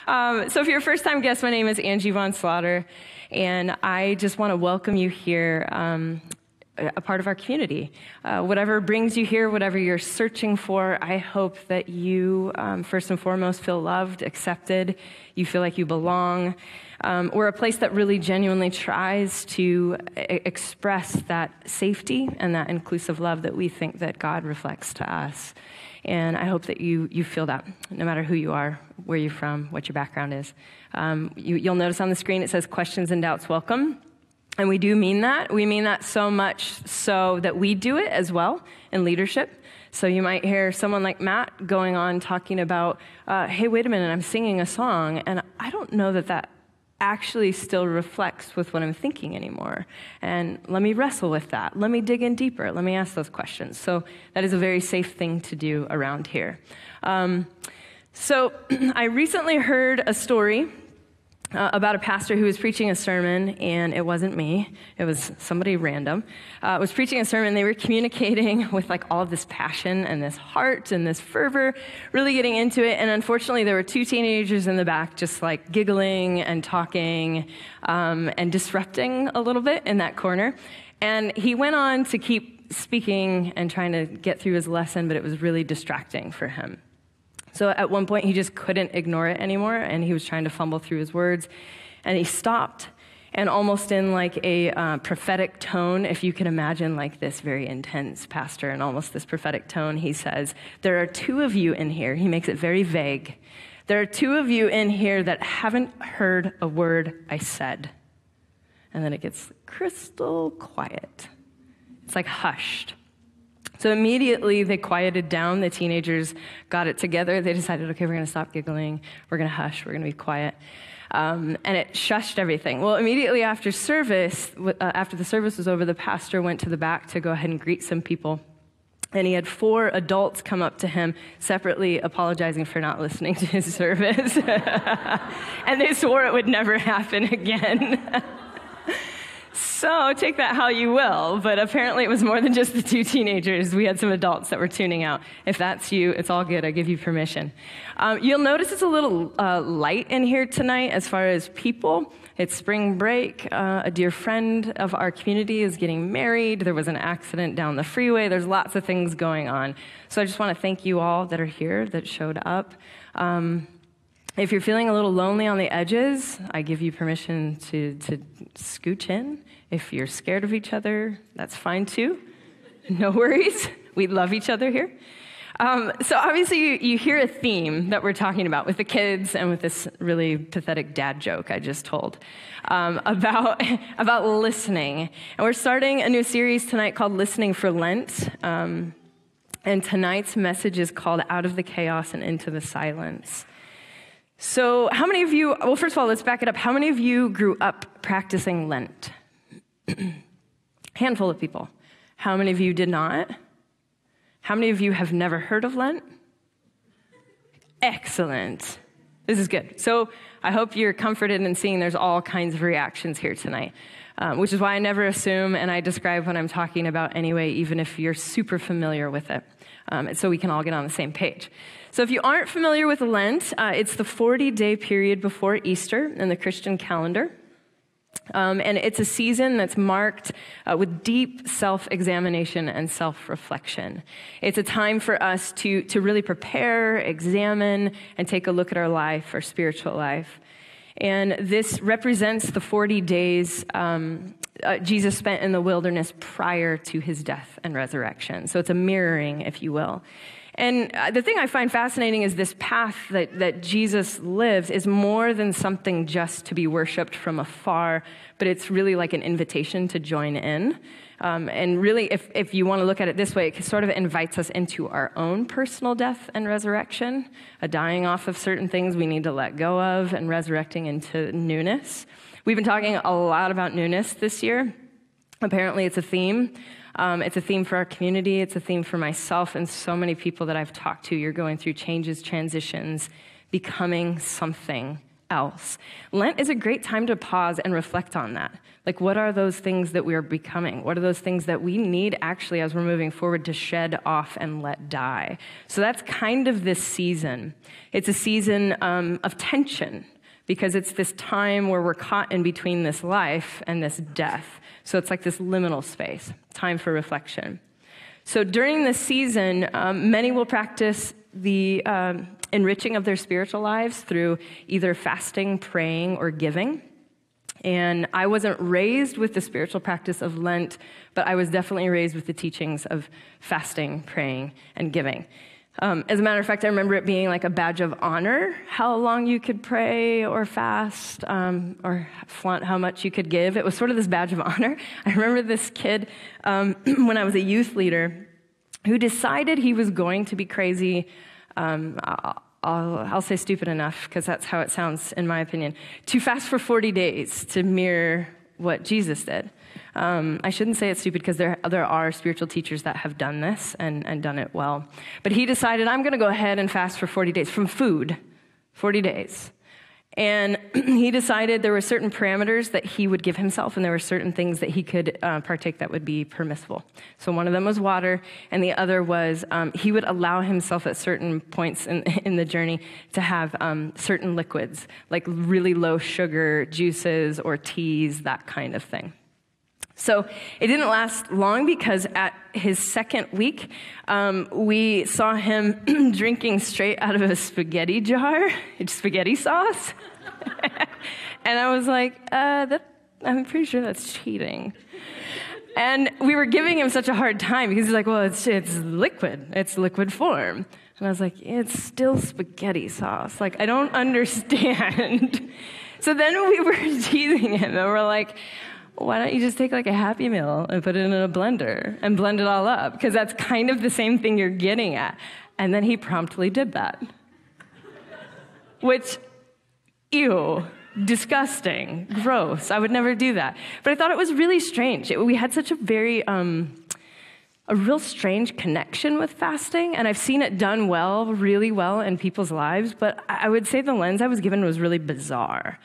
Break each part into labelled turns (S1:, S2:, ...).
S1: So if you're a first-time guest, my name is Angie Von Slaughter, and I just want to welcome you here, a part of our community. Whatever brings you here, whatever you're searching for, I hope that you, first and foremost, feel loved, accepted, you feel like you belong. We're a place that really genuinely tries to express that safety and that inclusive love that we think that God reflects to us. And I hope that you feel that, no matter who you are, where you're from, what your background is. You'll notice on the screen it says questions and doubts welcome. And we do mean that. We mean that so much so that we do it as well in leadership. So you might hear someone like Matt going on talking about, hey, wait a minute, I'm singing a song, and I don't know that actually still reflects with what I'm thinking anymore. And let me wrestle with that. Let me dig in deeper. Let me ask those questions. So that is a very safe thing to do around here. So I recently heard a story about a pastor who was preaching a sermon, and it wasn't me. It was somebody random. Was preaching a sermon. They were communicating with like all of this passion and this heart and this fervor, really getting into it. And unfortunately, there were two teenagers in the back just like giggling and talking and disrupting a little bit in that corner. And he went on to keep speaking and trying to get through his lesson, but it was really distracting for him. So at one point, he just couldn't ignore it anymore, and he was trying to fumble through his words, and he stopped, and almost in like a prophetic tone, if you can imagine like this very intense pastor and almost this prophetic tone, he says, there are two of you in here. He makes it very vague. There are two of you in here that haven't heard a word I said. And then it gets crystal quiet. It's like hushed. So immediately they quieted down. The teenagers got it together. They decided, okay, we're going to stop giggling. We're going to hush. We're going to be quiet. And it shushed everything. Well, immediately after the service was over, the pastor went to the back to go ahead and greet some people. And he had 4 adults come up to him separately apologizing for not listening to his service. And they swore it would never happen again. So take that how you will, but apparently it was more than just the 2 teenagers. We had some adults that were tuning out. If that's you, it's all good. I give you permission. You'll notice it's a little light in here tonight as far as people. It's spring break. A dear friend of our community is getting married. There was an accident down the freeway. There's lots of things going on. So I just want to thank you all that are here, that showed up. If you're feeling a little lonely on the edges, I give you permission to scooch in. If you're scared of each other, that's fine too. No worries. We love each other here. So obviously you hear a theme that we're talking about with the kids and with this really pathetic dad joke I just told about listening. And we're starting a new series tonight called Listening for Lent. And tonight's message is called Out of the Chaos and Into the Silence. So how many of you, well, first of all, let's back it up. How many of you grew up practicing Lent? Handful of people. How many of you did not? How many of you have never heard of Lent? Excellent. This is good. So I hope you're comforted in seeing there's all kinds of reactions here tonight, which is why I never assume, and I describe what I'm talking about anyway, even if you're super familiar with it, so we can all get on the same page. So if you aren't familiar with Lent, it's the 40-day period before Easter in the Christian calendar. And it's a season that's marked with deep self-examination and self-reflection. It's a time for us to really prepare, examine, and take a look at our life, our spiritual life. And this represents the 40 days Jesus spent in the wilderness prior to his death and resurrection. So it's a mirroring, if you will. And the thing I find fascinating is this path that Jesus lives is more than something just to be worshiped from afar, but it's really like an invitation to join in. And really, if you want to look at it this way, it sort of invites us into our own personal death and resurrection, a dying off of certain things we need to let go of and resurrecting into newness. We've been talking a lot about newness this year. Apparently, it's a theme. It's a theme for our community. It's a theme for myself and so many people that I've talked to. You're going through changes, transitions, becoming something else. Lent is a great time to pause and reflect on that. Like, what are those things that we are becoming? What are those things that we need actually as we're moving forward to shed off and let die? So that's kind of this season. It's a season of tension because it's this time where we're caught in between this life and this death. So it's like this liminal space, time for reflection. So during this season, many will practice the enriching of their spiritual lives through either fasting, praying, or giving. And I wasn't raised with the spiritual practice of Lent, but I was definitely raised with the teachings of fasting, praying, and giving. As a matter of fact, I remember it being like a badge of honor, how long you could pray or fast, or flaunt how much you could give. It was sort of this badge of honor. I remember this kid, when I was a youth leader, who decided he was going to be crazy. I'll say stupid enough, because that's how it sounds in my opinion, to fast for 40 days to mirror what Jesus did. I shouldn't say it's stupid because there are spiritual teachers that have done this and done it well. But he decided, I'm going to go ahead and fast for 40 days from food, 40 days. And he decided there were certain parameters that he would give himself, and there were certain things that he could partake that would be permissible. So one of them was water, and the other was he would allow himself at certain points in the journey to have certain liquids, like really low sugar juices or teas, that kind of thing. So it didn't last long because at his second week, we saw him drinking straight out of a spaghetti jar, spaghetti sauce. And I was like, I'm pretty sure that's cheating. And we were giving him such a hard time because he's like, well, it's liquid. It's liquid form. And I was like, it's still spaghetti sauce. Like, I don't understand. So then we were teasing him, and we're like, why don't you just take like a Happy Meal and put it in a blender and blend it all up? Because that's kind of the same thing you're getting at. And then he promptly did that. Which, ew, disgusting, gross. I would never do that. But I thought it was really strange. We had such a real strange connection with fasting, and I've seen it done really well in people's lives, but I would say the lens I was given was really bizarre,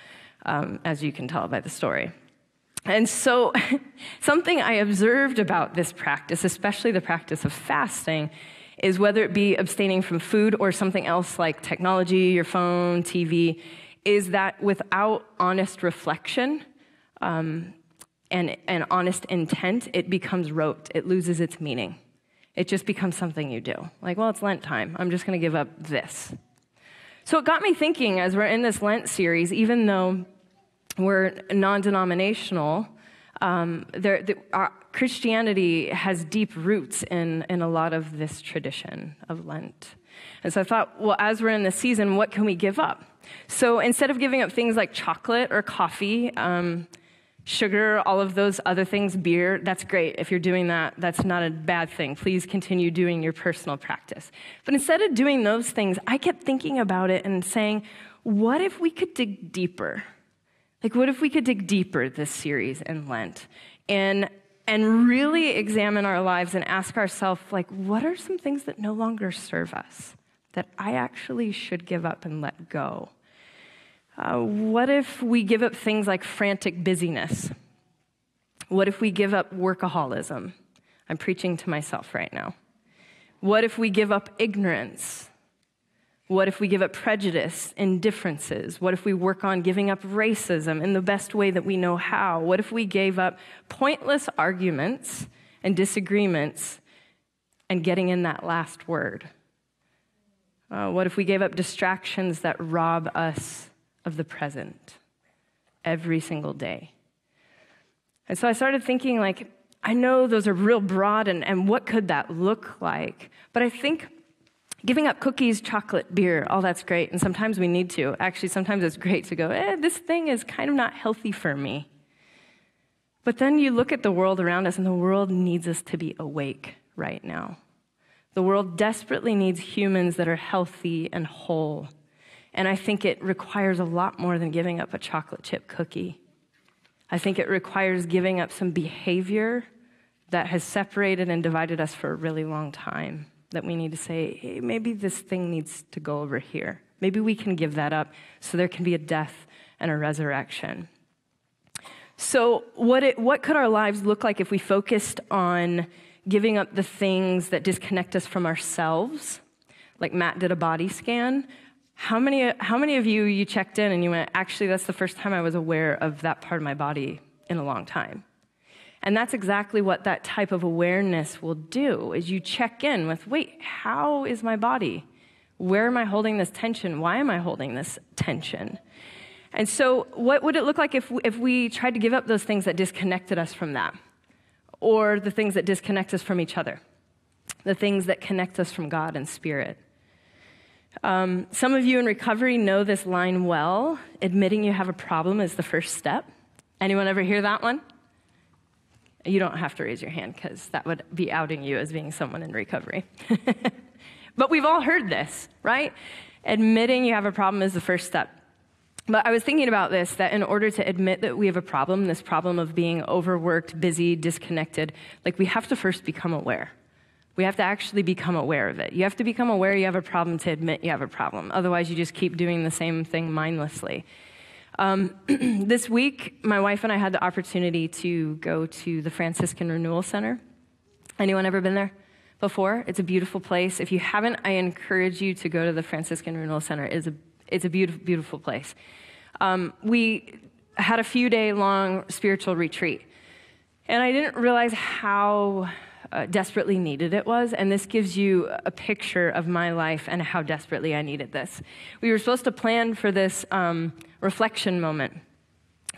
S1: as you can tell by the story. And so something I observed about this practice, especially the practice of fasting, is whether it be abstaining from food or something else like technology, your phone, TV, is that without honest reflection and honest intent, it becomes rote. It loses its meaning. It just becomes something you do. Like, well, it's Lent time. I'm just going to give up this. So it got me thinking as we're in this Lent series, even though we're non-denominational, Christianity has deep roots in a lot of this tradition of Lent. And so I thought, well, as we're in this season, what can we give up? So instead of giving up things like chocolate or coffee, sugar, all of those other things, beer, that's great. If you're doing that, that's not a bad thing. Please continue doing your personal practice. But instead of doing those things, I kept thinking about it and saying, what if we could dig deeper? Like, what if we could dig deeper this series in Lent and really examine our lives and ask ourselves, like, what are some things that no longer serve us that I actually should give up and let go? What if we give up things like frantic busyness? What if we give up workaholism? I'm preaching to myself right now. What if we give up ignorance? What if we give up prejudice, indifferences? What if we work on giving up racism in the best way that we know how? What if we gave up pointless arguments and disagreements and getting in that last word? What if we gave up distractions that rob us of the present every single day? And so I started thinking, like, I know those are real broad, and what could that look like? But I think giving up cookies, chocolate, beer, all that's great, and sometimes we need to. Actually, sometimes it's great to go, this thing is kind of not healthy for me. But then you look at the world around us, and the world needs us to be awake right now. The world desperately needs humans that are healthy and whole. And I think it requires a lot more than giving up a chocolate chip cookie. I think it requires giving up some behavior that has separated and divided us for a really long time, that we need to say, hey, maybe this thing needs to go over here Maybe we can give that up so there can be a death and a resurrection. So what could our lives look like if we focused on giving up the things that disconnect us from ourselves? Like Matt did a body scan. How many of you checked in and you went, actually, that's the first time I was aware of that part of my body in a long time? And that's exactly what that type of awareness will do, is you check in with, wait, how is my body? Where am I holding this tension? Why am I holding this tension? And so what would it look like if we tried to give up those things that disconnected us from that? Or the things that disconnect us from each other? The things that connect us from God and Spirit? Some of you in recovery know this line well. Admitting you have a problem is the first step. Anyone ever hear that one? You don't have to raise your hand because that would be outing you as being someone in recovery. But we've all heard this, right? Admitting you have a problem is the first step. But I was thinking about this, that in order to admit that we have a problem, this problem of being overworked, busy, disconnected, like we have to first become aware. We have to actually become aware of it. You have to become aware you have a problem to admit you have a problem. Otherwise, you just keep doing the same thing mindlessly. This week, my wife and I had the opportunity to go to the Franciscan Renewal Center. Anyone ever been there before? It's a beautiful place. If you haven't, I encourage you to go to the Franciscan Renewal Center. It's a beautiful, beautiful place. We had a few-day-long spiritual retreat, and I didn't realize how desperately needed it was, and this gives you a picture of my life and how desperately I needed this. We were supposed to plan for this reflection moment,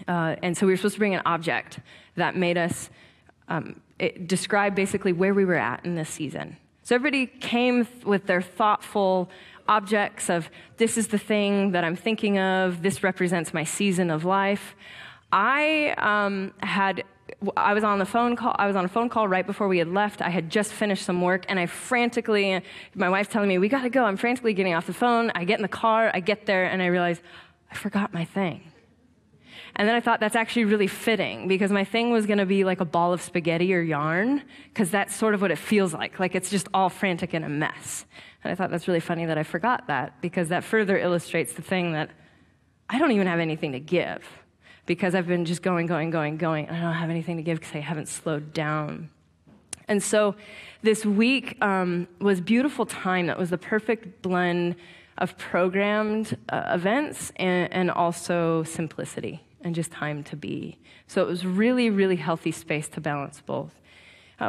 S1: and so we were supposed to bring an object that made us describe basically where we were at in this season. So everybody came with their thoughtful objects of, this is the thing that I'm thinking of, this represents my season of life. I was on a phone call right before we had left. I had just finished some work, and my wife telling me, we gotta go. I'm frantically getting off the phone. I get in the car, I get there, and I realize I forgot my thing. And then I thought that's actually really fitting, because my thing was gonna be like a ball of spaghetti or yarn, because that's sort of what it feels like it's just all frantic and a mess. And I thought that's really funny that I forgot that, because that further illustrates the thing that I don't even have anything to give, because I've been just going, and I don't have anything to give because I haven't slowed down. And so this week was a beautiful time. That was the perfect blend of programmed events and also simplicity and just time to be. So it was really, really healthy space to balance both.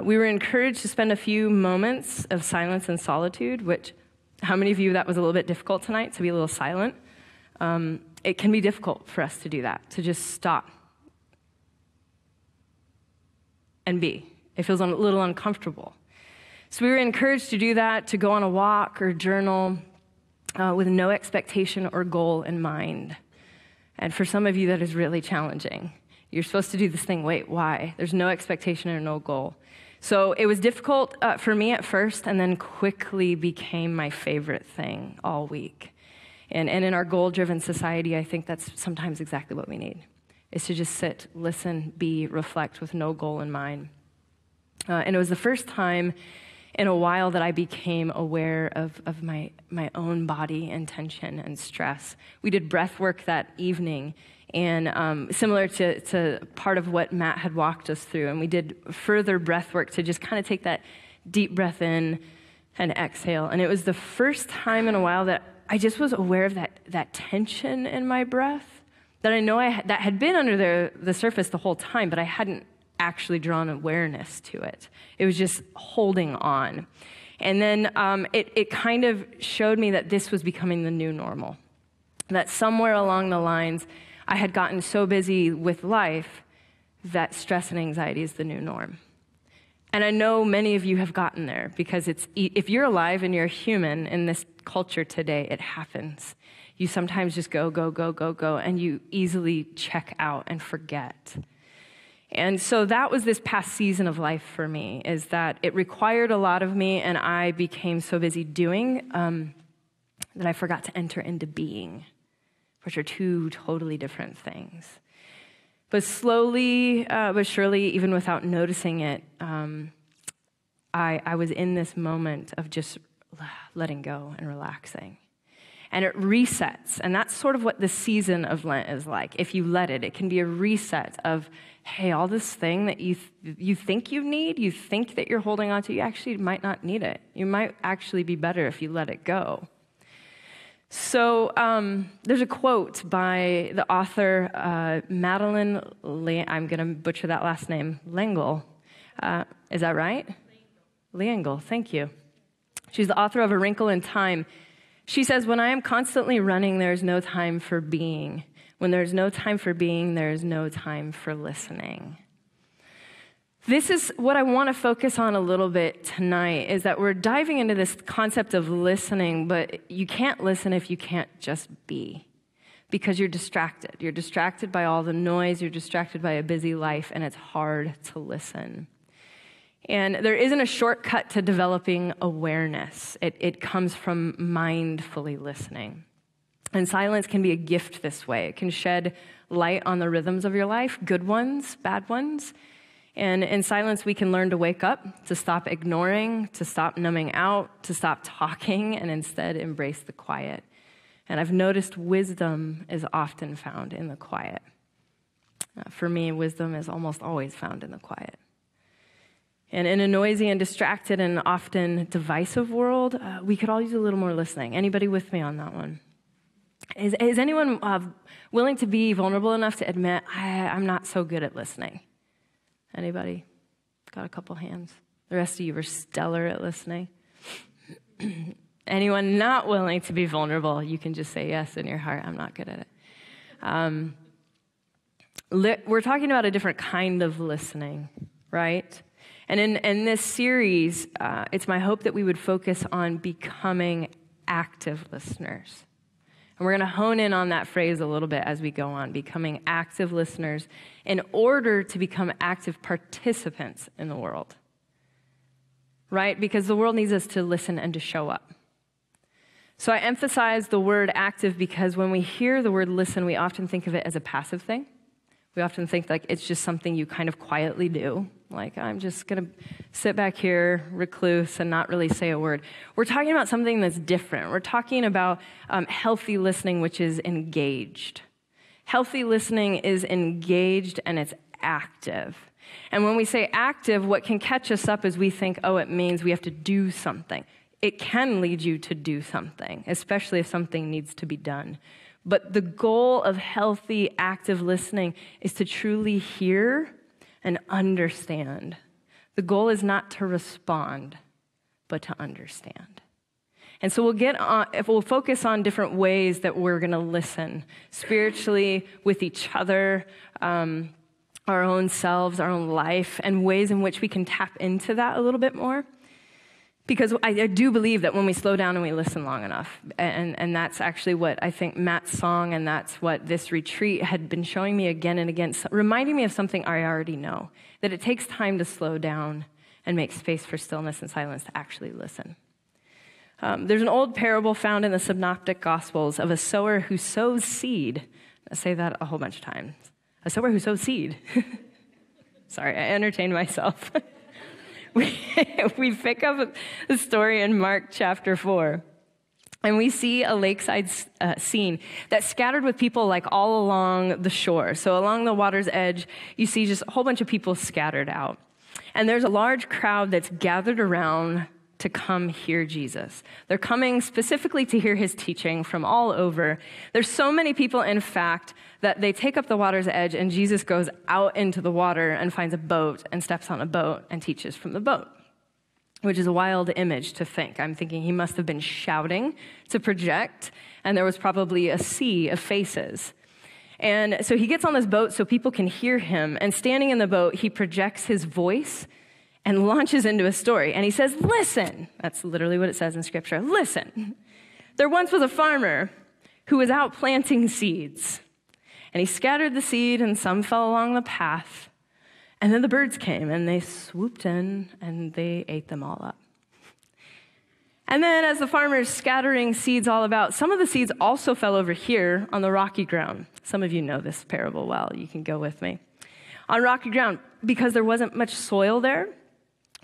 S1: We were encouraged to spend a few moments of silence and solitude, which, how many of you, that was a little bit difficult tonight, to be a little silent? It can be difficult for us to do that, to just stop and be. It feels a little uncomfortable. So we were encouraged to do that, to go on a walk or journal with no expectation or goal in mind. And for some of you, that is really challenging. You're supposed to do this thing, wait, why? There's no expectation or no goal. So it was difficult for me at first, and then quickly became my favorite thing all week. And in our goal-driven society, I think that's sometimes exactly what we need, is to just sit, listen, be, reflect with no goal in mind. And it was the first time in a while that I became aware of my own body and tension and stress. We did breath work that evening, and similar to part of what Matt had walked us through, and we did further breath work to just kind of take that deep breath in and exhale. And it was the first time in a while that I just was aware of that tension in my breath that I know that had been under the surface the whole time, but I hadn't actually drawn awareness to it. It was just holding on. And then it kind of showed me that this was becoming the new normal, that somewhere along the lines, I had gotten so busy with life that stress and anxiety is the new norm. And I know many of you have gotten there, because if you're alive and you're human in this culture today, it happens. You sometimes just go, and you easily check out and forget. And so that was this past season of life for me, is that it required a lot of me, and I became so busy doing that I forgot to enter into being, which are two totally different things. But slowly, but surely, even without noticing it, I was in this moment of just letting go and relaxing. and it resets. And that's sort of what the season of Lent is like. If you let it, it can be a reset of, hey, all this thing that you think you need, you think that you're holding on to, you actually might not need it. You might actually be better if you let it go. So there's a quote by the author Madeline, I'm going to butcher that last name, L'Engle. Is that right? L'Engle, thank you. She's the author of A Wrinkle in Time. She says, when I am constantly running, there is no time for being. When there's no time for being, there is no time for listening. This is what I want to focus on a little bit tonight, is that we're diving into this concept of listening, but you can't listen if you can't just be, because you're distracted. You're distracted by all the noise, you're distracted by a busy life, and it's hard to listen. And there isn't a shortcut to developing awareness. It comes from mindfully listening. And silence can be a gift this way. It can shed light on the rhythms of your life, good ones, bad ones. And in silence, we can learn to wake up, to stop ignoring, to stop numbing out, to stop talking, and instead embrace the quiet. And I've noticed wisdom is often found in the quiet. For me, wisdom is almost always found in the quiet. And in a noisy and distracted and often divisive world, we could all use a little more listening. Anybody with me on that one? Is anyone willing to be vulnerable enough to admit, I'm not so good at listening? Anybody? Got a couple hands. The rest of you are stellar at listening. Anyone not willing to be vulnerable, you can just say yes in your heart. I'm not good at it. We're talking about a different kind of listening, right? And in this series, it's my hope that we would focus on becoming active listeners. And we're going to hone in on that phrase a little bit as we go on, becoming active listeners in order to become active participants in the world, right? Because the world needs us to listen and to show up. So I emphasize the word active because when we hear the word listen, we often think of it as a passive thing. We often think like it's just something you kind of quietly do. Like, I'm just going to sit back here, recluse, and not really say a word. We're talking about something that's different. We're talking about healthy listening, which is engaged. Healthy listening is engaged and it's active. And when we say active, what can catch us up is we think, oh, it means we have to do something. It can lead you to do something, especially if something needs to be done. But the goal of healthy, active listening is to truly hear and understand. The goal is not to respond, but to understand. And so we'll focus on different ways that we're going to listen spiritually with each other, our own selves, our own life, and ways in which we can tap into that a little bit more. Because I do believe that when we slow down and we listen long enough, and that's actually what I think Matt's song and that's what this retreat had been showing me again and again, reminding me of something I already know, that it takes time to slow down and make space for stillness and silence to actually listen. There's an old parable found in the Synoptic Gospels of a sower who sows seed. I say that a whole bunch of times. A sower who sows seed. Sorry, I entertained myself. We pick up the story in Mark chapter 4, and we see a lakeside scene that's scattered with people like all along the shore. So along the water's edge, you see just a whole bunch of people scattered out. And there's a large crowd that's gathered around to come hear Jesus. They're coming specifically to hear his teaching from all over. There's so many people, in fact, that they take up the water's edge and Jesus goes out into the water and finds a boat and steps on a boat and teaches from the boat, which is a wild image to think. I'm thinking he must have been shouting to project, and there was probably a sea of faces. And so he gets on this boat so people can hear him, and standing in the boat, he projects his voice and launches into a story. And he says, listen. That's literally what it says in Scripture. Listen. There once was a farmer who was out planting seeds. And he scattered the seed, and some fell along the path. And then the birds came, and they swooped in, and they ate them all up. And then as the farmer's scattering seeds all about, some of the seeds also fell over here on the rocky ground. Some of you know this parable well. You can go with me. On rocky ground, because there wasn't much soil there,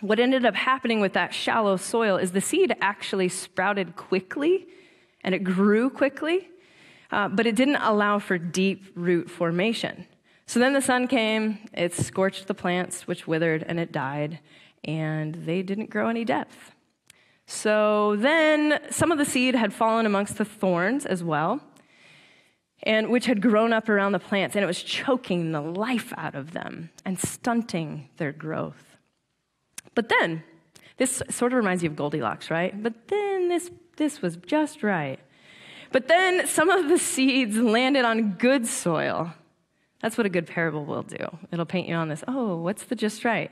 S1: what ended up happening with that shallow soil is the seed actually sprouted quickly and it grew quickly, but it didn't allow for deep root formation. So then the sun came, it scorched the plants, which withered, and it died, and they didn't grow any depth. So then some of the seed had fallen amongst the thorns as well, and which had grown up around the plants, and it was choking the life out of them and stunting their growth. But then, this sort of reminds you of Goldilocks, right? But then this was just right. But then some of the seeds landed on good soil. That's what a good parable will do. It'll paint you on this, oh, what's the just right?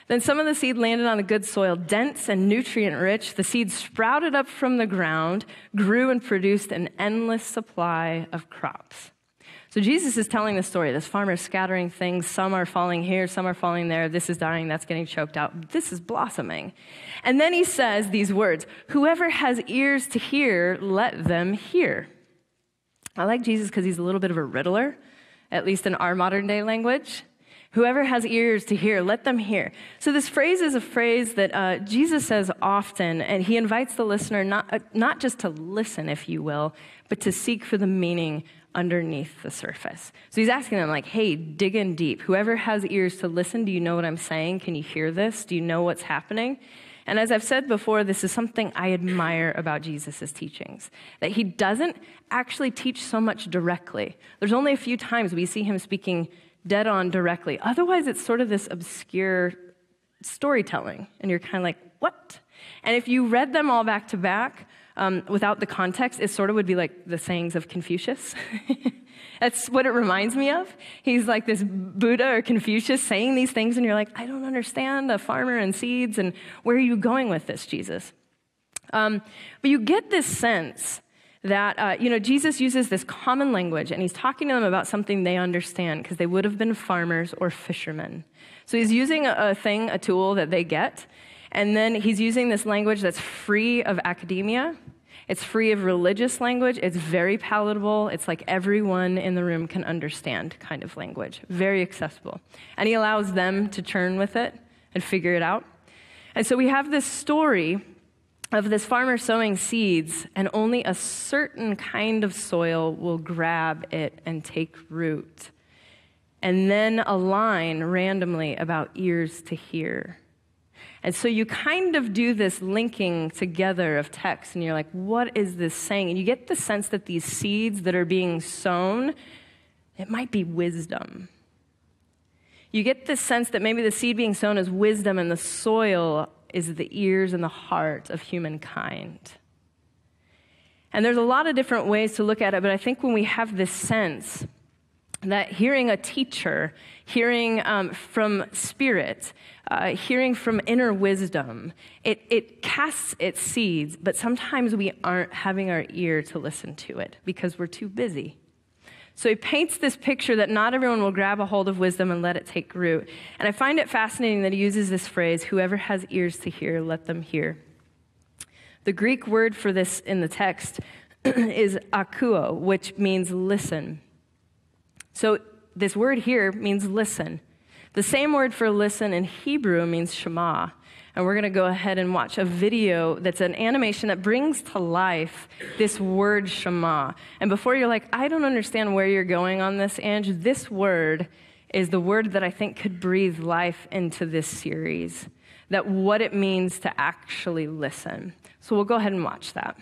S1: Then some of the seed landed on the good soil, dense and nutrient-rich. The seed sprouted up from the ground, grew, and produced an endless supply of crops. So Jesus is telling the story. This farmer is scattering things. Some are falling here, some are falling there. This is dying, that's getting choked out. This is blossoming. And then he says these words, whoever has ears to hear, let them hear. I like Jesus because he's a little bit of a riddler, at least in our modern day language. Whoever has ears to hear, let them hear. So this phrase is a phrase that Jesus says often, and he invites the listener not just to listen, if you will, but to seek for the meaning underneath the surface. So he's asking them like, hey, dig in deep. Whoever has ears to listen, do you know what I'm saying? Can you hear this? Do you know what's happening? And as I've said before, this is something I admire about Jesus' teachings, that he doesn't actually teach so much directly. There's only a few times we see him speaking dead on directly. Otherwise, it's sort of this obscure storytelling, and you're kind of like, what? And if you read them all back to back without the context, it sort of would be like the sayings of Confucius. That's what it reminds me of. He's like this Buddha or Confucius saying these things, and you're like, I don't understand a farmer and seeds, and where are you going with this, Jesus? But you get this sense that, Jesus uses this common language, and he's talking to them about something they understand, because they would have been farmers or fishermen. So he's using a tool that they get, and then he's using this language that's free of academia. It's free of religious language. It's very palatable. It's like everyone in the room can understand kind of language. Very accessible. And he allows them to churn with it and figure it out. And so we have this story of this farmer sowing seeds, and only a certain kind of soil will grab it and take root. And then a line randomly about ears to hear. And so you kind of do this linking together of text, and you're like, what is this saying? And you get the sense that these seeds that are being sown, it might be wisdom. You get the sense that maybe the seed being sown is wisdom, and the soil is the ears and the heart of humankind. And there's a lot of different ways to look at it, but I think when we have this sense that hearing a teacher, hearing from spirit, hearing from inner wisdom, it casts its seeds, but sometimes we aren't having our ear to listen to it because we're too busy. So he paints this picture that not everyone will grab a hold of wisdom and let it take root. And I find it fascinating that he uses this phrase, whoever has ears to hear, let them hear. The Greek word for this in the text is akuo, which means listen. So this word here means listen. The same word for listen in Hebrew means shema. And we're going to go ahead and watch a video that's an animation that brings to life this word shema. And before you're like, I don't understand where you're going on this, Angie, this word is the word that I think could breathe life into this series, that what it means to actually listen. So we'll go ahead and watch that.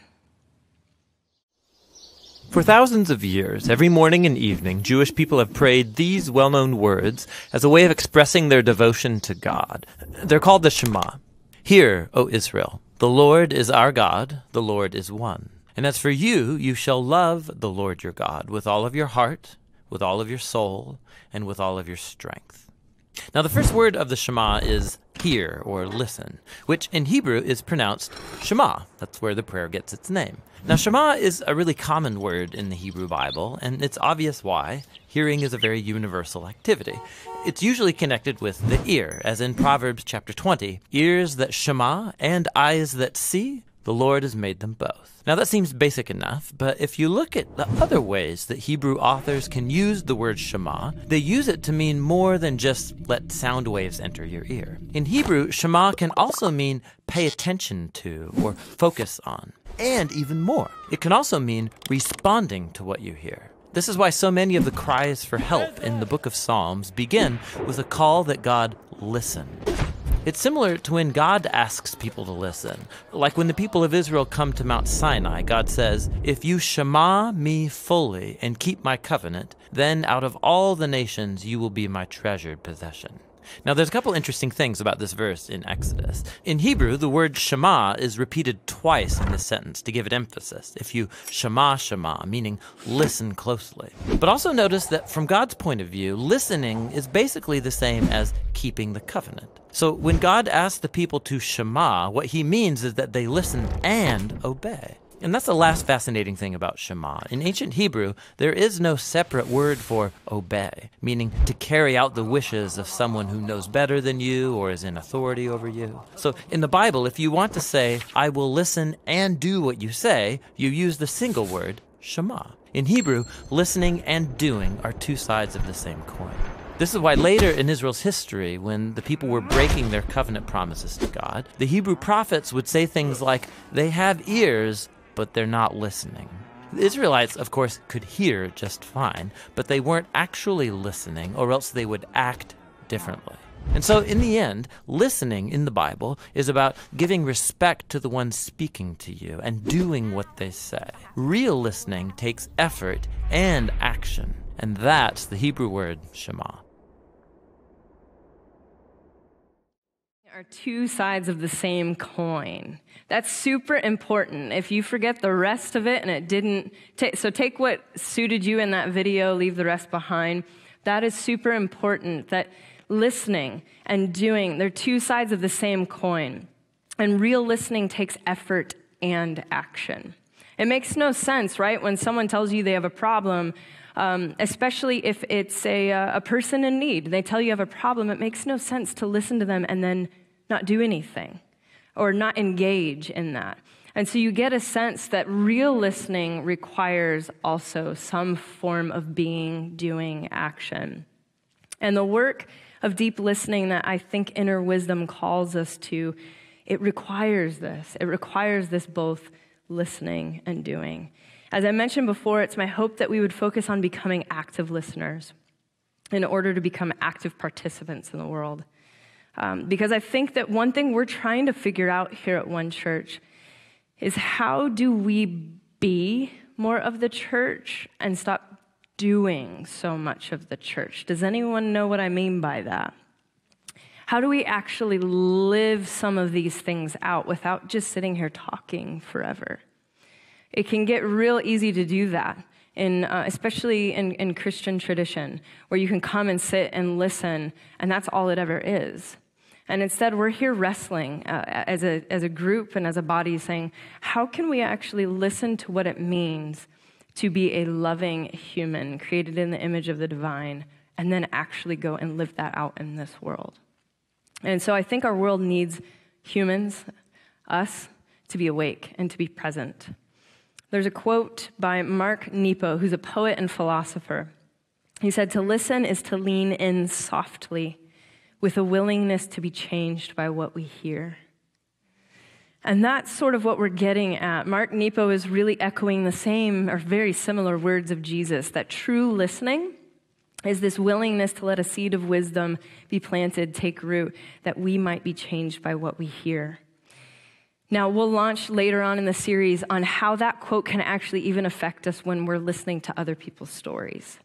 S2: For thousands of years, every morning and evening, Jewish people have prayed these well-known words as a way of expressing their devotion to God. They're called the Shema. Hear, O Israel, the Lord is our God, the Lord is one. And as for you, you shall love the Lord your God with all of your heart, with all of your soul, and with all of your strength. Now, the first word of the Shema is hear, or listen, which in Hebrew is pronounced Shema. That's where the prayer gets its name. Now, Shema is a really common word in the Hebrew Bible, and it's obvious why. Hearing is a very universal activity. It's usually connected with the ear, as in Proverbs chapter 20, ears that shema and eyes that see, the Lord has made them both. Now, that seems basic enough, but if you look at the other ways that Hebrew authors can use the word Shema, they use it to mean more than just let sound waves enter your ear. In Hebrew, Shema can also mean pay attention to or focus on. and even more. It can also mean responding to what you hear. This is why so many of the cries for help in the book of Psalms begin with a call that God listen. It's similar to when God asks people to listen. Like when the people of Israel come to Mount Sinai, God says, "If you shema me fully and keep my covenant, then out of all the nations you will be my treasured possession." Now, there's a couple interesting things about this verse in Exodus. In Hebrew, the word shema is repeated twice in this sentence to give it emphasis. If you shema, meaning listen closely. But also notice that from God's point of view, listening is basically the same as keeping the covenant. So when God asks the people to shema, what he means is that they listen and obey. And that's the last fascinating thing about Shema. In ancient Hebrew, there is no separate word for obey, meaning to carry out the wishes of someone who knows better than you or is in authority over you. So in the Bible, if you want to say, "I will listen and do what you say," you use the single word, Shema. In Hebrew, listening and doing are two sides of the same coin. This is why later in Israel's history, when the people were breaking their covenant promises to God, the Hebrew prophets would say things like, "They have ears, but they're not listening." The Israelites, of course, could hear just fine, but they weren't actually listening, or else they would act differently. And so in the end, listening in the Bible is about giving respect to the one speaking to you and doing what they say. Real listening takes effort and action, and that's the Hebrew word Shema.
S1: Are two sides of the same coin. That's super important. If you forget the rest of it and it didn't, so take what suited you in that video, leave the rest behind. That is super important, that listening and doing, they're two sides of the same coin. And real listening takes effort and action. It makes no sense, right? When someone tells you they have a problem, especially if it's a person in need, they tell you have a problem, it makes no sense to listen to them and then not do anything or not engage in that. And so you get a sense that real listening requires also some form of being, doing, action. And the work of deep listening that I think inner wisdom calls us to, it requires this. It requires this both listening and doing. As I mentioned before, it's my hope that we would focus on becoming active listeners in order to become active participants in the world. Because I think that one thing we're trying to figure out here at One Church is how do we be more of the church and stop doing so much of the church? Does anyone know what I mean by that? How do we actually live some of these things out without just sitting here talking forever? It can get real easy to do that, especially in Christian tradition, where you can come and sit and listen, and that's all it ever is. And instead, we're here wrestling as a group and as a body, saying, how can we actually listen to what it means to be a loving human created in the image of the divine, and then actually go and live that out in this world? And so I think our world needs humans, us, to be awake and to be present. There's a quote by Mark Nepo, who's a poet and philosopher. He said, "To listen is to lean in softly with a willingness to be changed by what we hear." And that's sort of what we're getting at. Mark Nepo is really echoing the same or very similar words of Jesus, that true listening is this willingness to let a seed of wisdom be planted, take root, that we might be changed by what we hear. Now, we'll launch later on in the series on how that quote can actually even affect us when we're listening to other people's stories.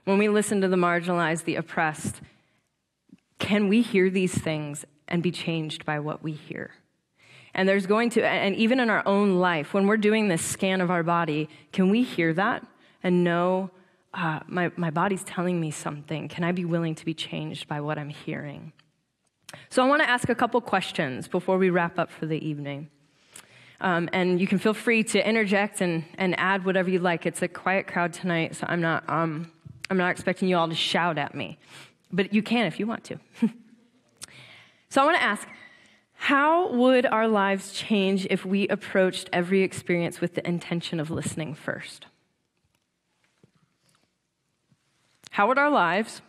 S1: When we listen to the marginalized, the oppressed, can we hear these things and be changed by what we hear? And there's going to, and even in our own life, when we're doing this scan of our body, can we hear that and know, my body's telling me something? Can I be willing to be changed by what I'm hearing? So I want to ask a couple questions before we wrap up for the evening. And you can feel free to interject and add whatever you like. It's a quiet crowd tonight, so I'm not expecting you all to shout at me. But you can if you want to. So I want to ask, how would our lives change if we approached every experience with the intention of listening first? How would our lives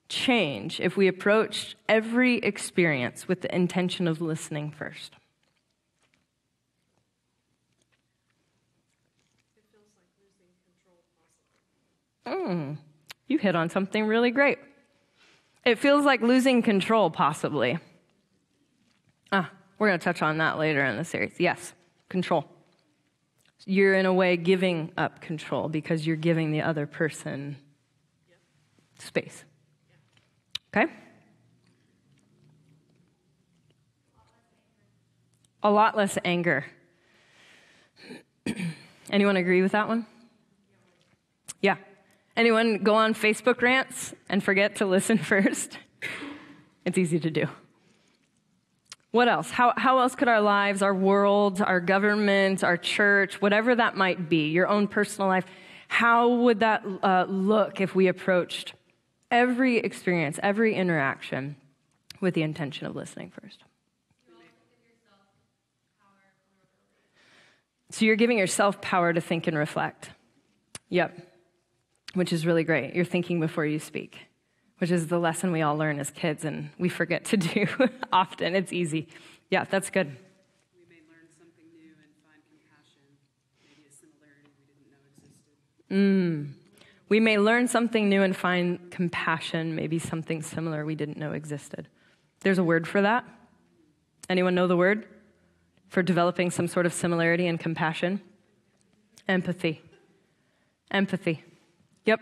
S1: change if we approached every experience with the intention of listening first? You hit on something really great. It feels like losing control, possibly. We're going to touch on that later in the series. Yes, control. You're, in a way, giving up control because you're giving the other person space. Okay? A lot less anger. Anyone agree with that one? Yeah. Anyone go on Facebook rants and forget to listen first? It's easy to do. What else? How else could our lives, our world, our government, our church, whatever that might be, your own personal life, how would that look if we approached every experience, every interaction with the intention of listening first? So you're giving yourself power to think and reflect. Yep. Which is really great. You're thinking before you speak, which is the lesson we all learn as kids and we forget to do often. It's easy. Yeah, that's good.
S3: We may learn something new and find compassion, maybe a similarity we didn't know existed.
S1: We may learn something new and find compassion, maybe something similar we didn't know existed. There's a word for that. Anyone know the word for developing some sort of similarity and compassion? Empathy. Empathy. Yep.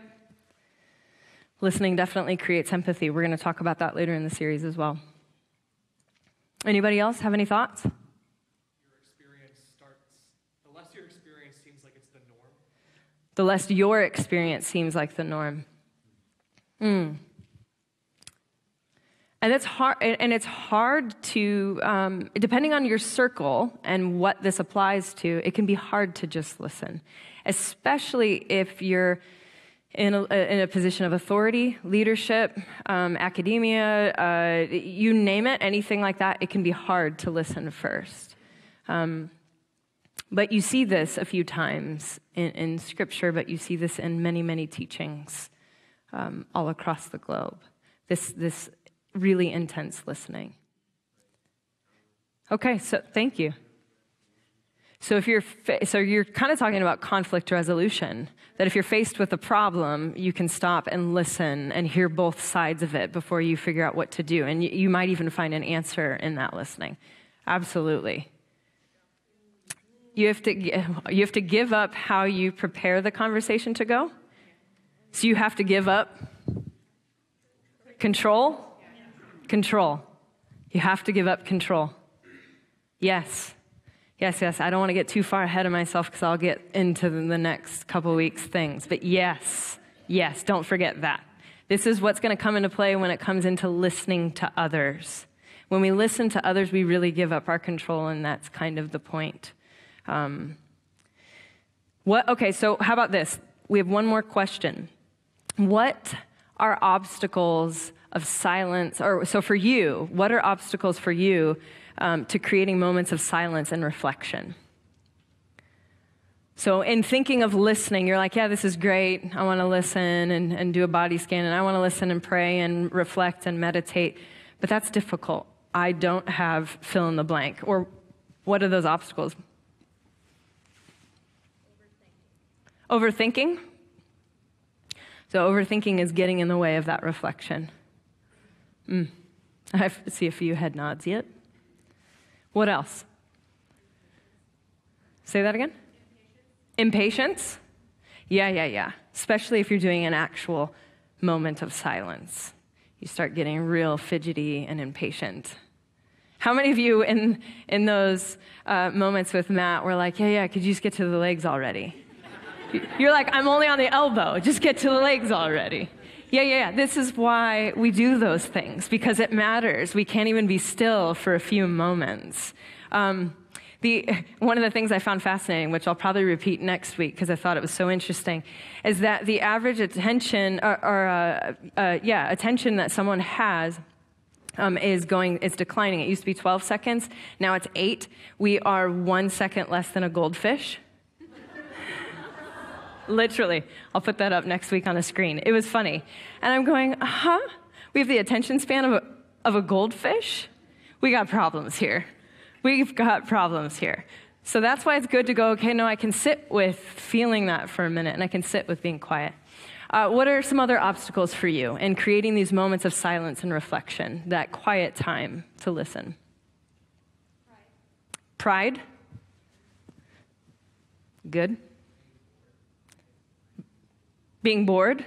S1: Listening definitely creates empathy. We're going to talk about that later in the series as well. Anybody else have any thoughts?
S4: Your experience the less your experience seems like it's the norm.
S1: The less your experience seems like the norm. And it's hard to, depending on your circle and what this applies to, it can be hard to just listen, especially if you're in a position of authority, leadership, academia, you name it, anything like that, it can be hard to listen first. But you see this a few times in Scripture, but you see this in many, many teachings all across the globe. This really intense listening. Okay, so thank you. So you're kind of talking about conflict resolution, that if you're faced with a problem, you can stop and listen and hear both sides of it before you figure out what to do. And you might even find an answer in that listening. Absolutely. You have to give up how you prepare the conversation to go. So you have to give up control. Control. You have to give up control. Yes. Yes. I don't want to get too far ahead of myself because I'll get into the next couple weeks things. But yes, don't forget that. This is what's going to come into play when it comes into listening to others. When we listen to others, we really give up our control, and that's kind of the point. Okay, so how about this? We have one more question. What are obstacles of silence, so for you, what are obstacles for you to creating moments of silence and reflection? So in thinking of listening, you're like, yeah, this is great. I want to listen and do a body scan, and I want to listen and pray and reflect and meditate, but that's difficult. I don't have fill in the blank. Or what are those obstacles? Overthinking. So overthinking is getting in the way of that reflection. I see a few head nods yet. What else? Say that again? Impatience? Yeah. Especially if you're doing an actual moment of silence. You start getting real fidgety and impatient. How many of you in those moments with Matt were like, yeah, could you just get to the legs already? You're like, I'm only on the elbow. Just get to the legs already. Yeah. This is why we do those things, because it matters. We can't even be still for a few moments. One of the things I found fascinating, which I'll probably repeat next week because I thought it was so interesting, is that the average attention attention that someone has is declining. It used to be 12 seconds. Now it's 8. We are 1 second less than a goldfish. Literally. I'll put that up next week on the screen. It was funny. And I'm going, we have the attention span of a goldfish? We got problems here. We've got problems here. So that's why it's good to go, okay, no, I can sit with feeling that for a minute, and I can sit with being quiet. What are some other obstacles for you in creating these moments of silence and reflection, that quiet time to listen? Pride? Good. Being bored?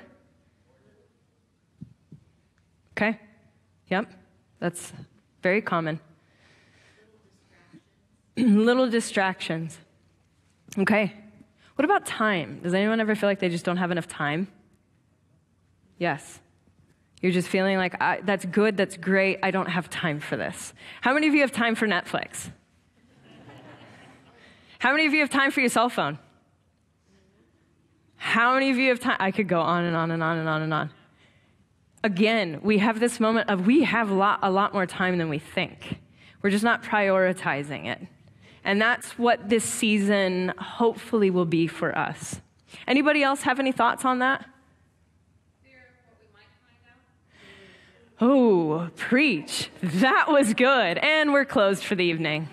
S1: Okay. Yep. That's very common. Little distractions. Okay. What about time? Does anyone ever feel like they just don't have enough time? Yes. You're just feeling like, that's good, that's great, I don't have time for this. How many of you have time for Netflix? How many of you have time for your cell phone? How many of you have time? I could go on and on and on and on and on. Again, we have this moment of we have a lot more time than we think. We're just not prioritizing it. And that's what this season hopefully will be for us. Anybody else have any thoughts on that?
S3: Fear of what we might find out.
S1: Oh, preach. That was good. And we're closed for the evening.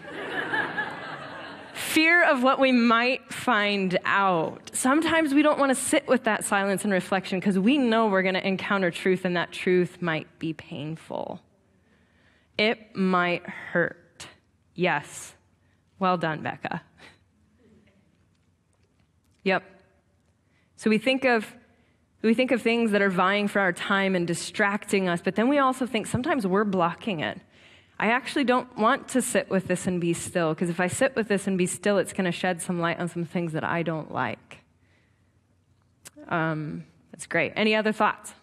S1: Fear of what we might find out. Sometimes we don't want to sit with that silence and reflection because we know we're going to encounter truth, and that truth might be painful. It might hurt. Yes. Well done, Becca. Yep. So we think of things that are vying for our time and distracting us, but then we also think sometimes we're blocking it. I actually don't want to sit with this and be still, because if I sit with this and be still, it's going to shed some light on some things that I don't like. That's great. Any other thoughts?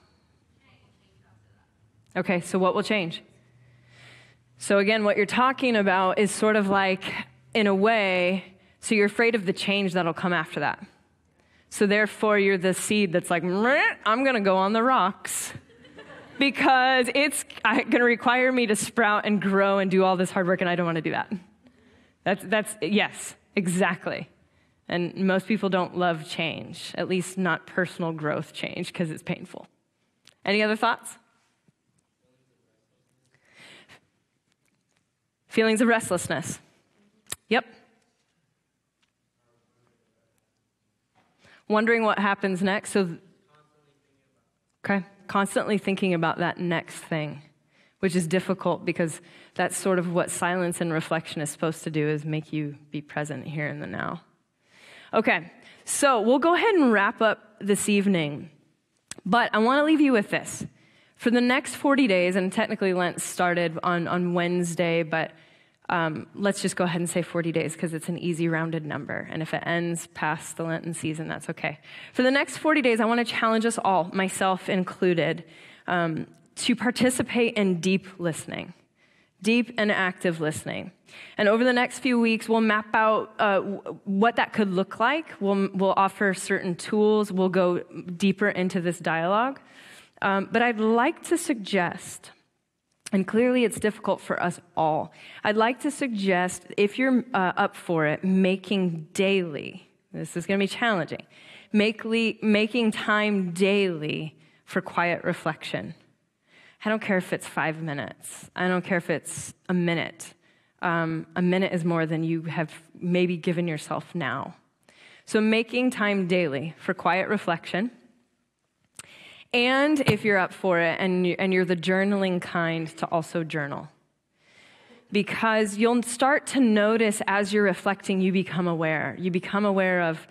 S1: Okay, so what will change? So again, what you're talking about is sort of like, in a way, so you're afraid of the change that'll come after that. So therefore, you're the seed that's like, I'm going to go on the rocks. Because it's going to require me to sprout and grow and do all this hard work, and I don't want to do that. That's yes, exactly. And most people don't love change, at least not personal growth change, because it's painful. Any other thoughts? Feelings of restlessness. Yep. Wondering what happens next. Okay. Constantly thinking about that next thing, which is difficult because that's sort of what silence and reflection is supposed to do, is make you be present here in the now. Okay, so we'll go ahead and wrap up this evening, but I want to leave you with this. For the next 40 days, and technically Lent started on Wednesday, but let's just go ahead and say 40 days because it's an easy rounded number. And if it ends past the Lenten season, that's okay. For the next 40 days, I want to challenge us all, myself included, to participate in deep listening, deep and active listening. And over the next few weeks, we'll map out what that could look like. We'll offer certain tools. We'll go deeper into this dialogue. But I'd like to suggest, and clearly it's difficult for us all, I'd like to suggest, if you're up for it, making daily, this is going to be challenging, making time daily for quiet reflection. I don't care if it's 5 minutes. I don't care if it's a minute. A minute is more than you have maybe given yourself now. So making time daily for quiet reflection. And if you're up for it and you're the journaling kind, to also journal. Because you'll start to notice as you're reflecting, you become aware. You become aware of,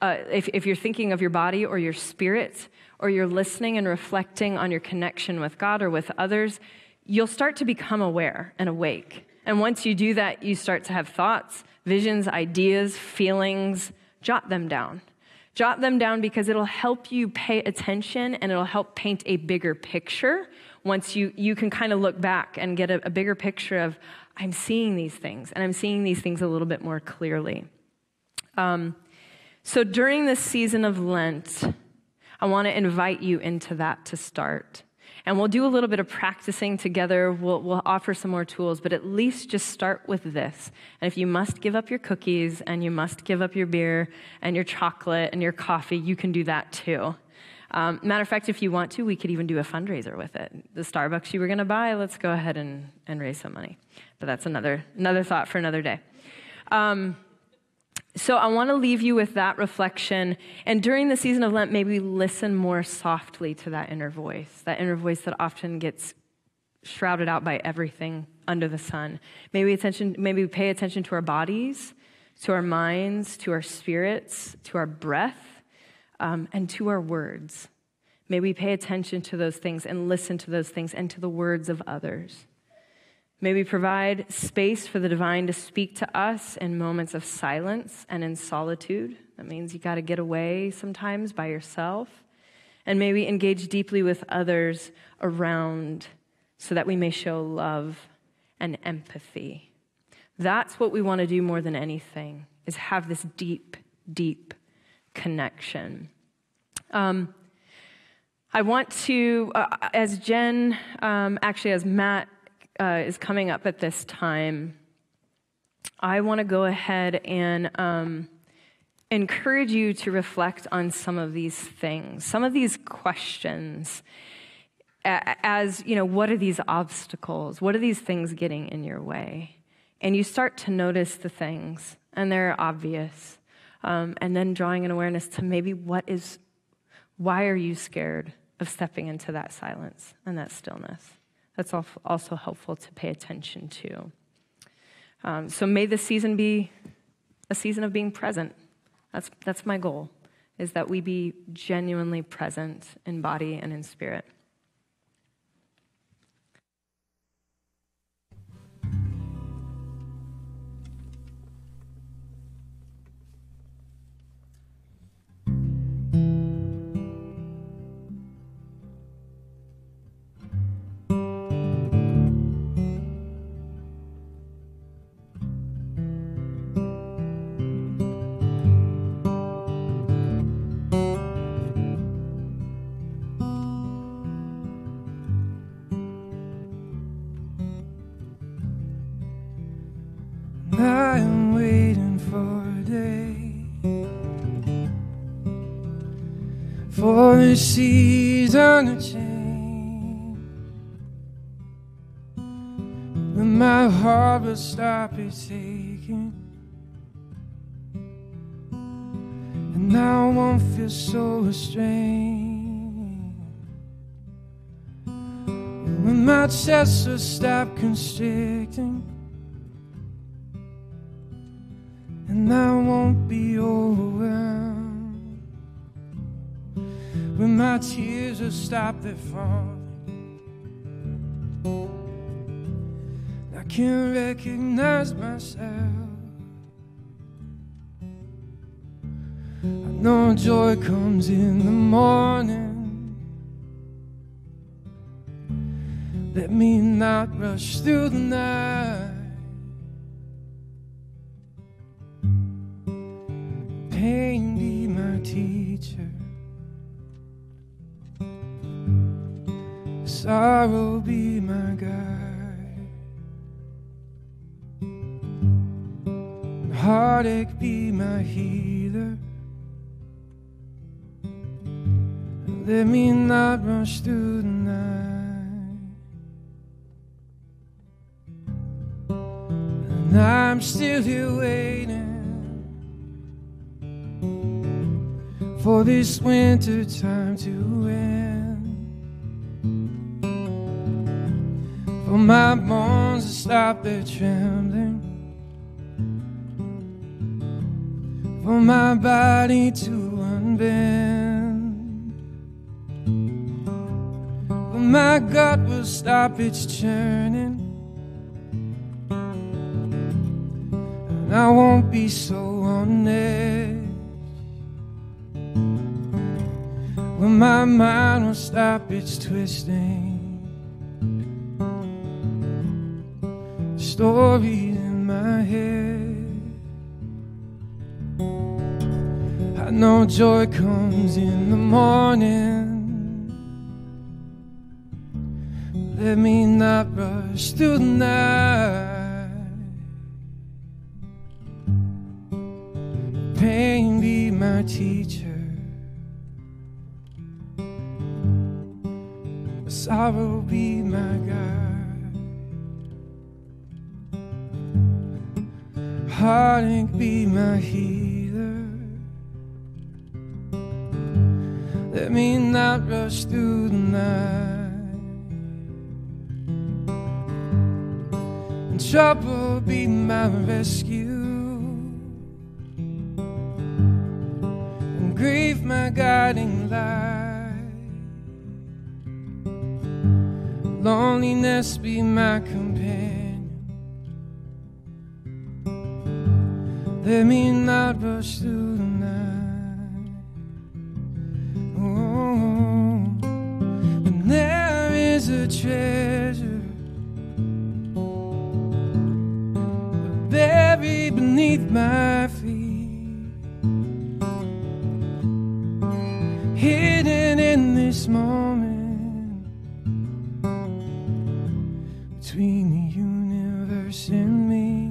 S1: if you're thinking of your body or your spirit, or you're listening and reflecting on your connection with God or with others, you'll start to become aware and awake. And once you do that, you start to have thoughts, visions, ideas, feelings. Jot them down. Jot them down because it'll help you pay attention and it'll help paint a bigger picture. Once you can kind of look back and get a bigger picture of, I'm seeing these things, and I'm seeing these things a little bit more clearly. So during this season of Lent, I want to invite you into that to start. And we'll do a little bit of practicing together. We'll offer some more tools, but at least just start with this. And if you must give up your cookies and you must give up your beer and your chocolate and your coffee, you can do that too. Matter of fact, if you want to, we could even do a fundraiser with it. The Starbucks you were going to buy, let's go ahead and raise some money. But that's another thought for another day. So I want to leave you with that reflection. And during the season of Lent, maybe listen more softly to that inner voice that often gets shrouded out by everything under the sun. Maybe pay attention to our bodies, to our minds, to our spirits, to our breath, and to our words. May we pay attention to those things and listen to those things and to the words of others. May we provide space for the divine to speak to us in moments of silence and in solitude. That means you got to get away sometimes by yourself. And may we engage deeply with others around so that we may show love and empathy. That's what we want to do more than anything, is have this deep, deep connection. I want to, as Matt is coming up at this time, I want to go ahead and encourage you to reflect on some of these things, some of these questions, as, what are these obstacles? What are these things getting in your way? And you start to notice the things, and they're obvious, and then drawing an awareness to maybe why are you scared of stepping into that silence and that stillness? That's also helpful to pay attention to. So may this season be a season of being present. That's my goal, is that we be genuinely present in body and in spirit.
S5: I'm waiting for a day, for the season to change, when my heart will stop its aching, and I won't feel so estranged, when my chest will stop constricting, and I won't be overwhelmed, when my tears will stop their falling. I can recognize myself. I know joy comes in the morning. Let me not rush through the night. Pain be my teacher, sorrow be my guide, and heartache be my healer. Let me not rush through the night. And I'm still here waiting for this winter time to end, for my bones to stop their trembling, for my body to unbend, for my gut will stop its churning, and I won't be so on edge, when my mind will stop its twisting. Stories in my head, I know joy comes in the morning. Let me not rush through the night. Pain be my teacher, sorrow be my guide, heartache be my healer. Let me not rush through the night, and trouble be my rescue, and grief my guiding light, loneliness be my companion. Let me not rush through the night. And there is a treasure buried beneath my feet, hidden in this moment between the universe and me.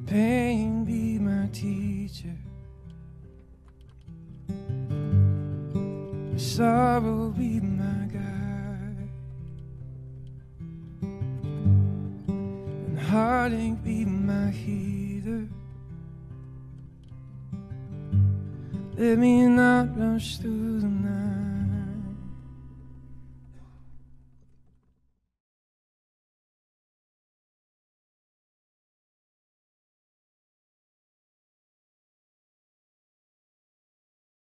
S5: Pain be my teacher, sorrow be my guide, and heartache be my healer. Let me not rush through the night.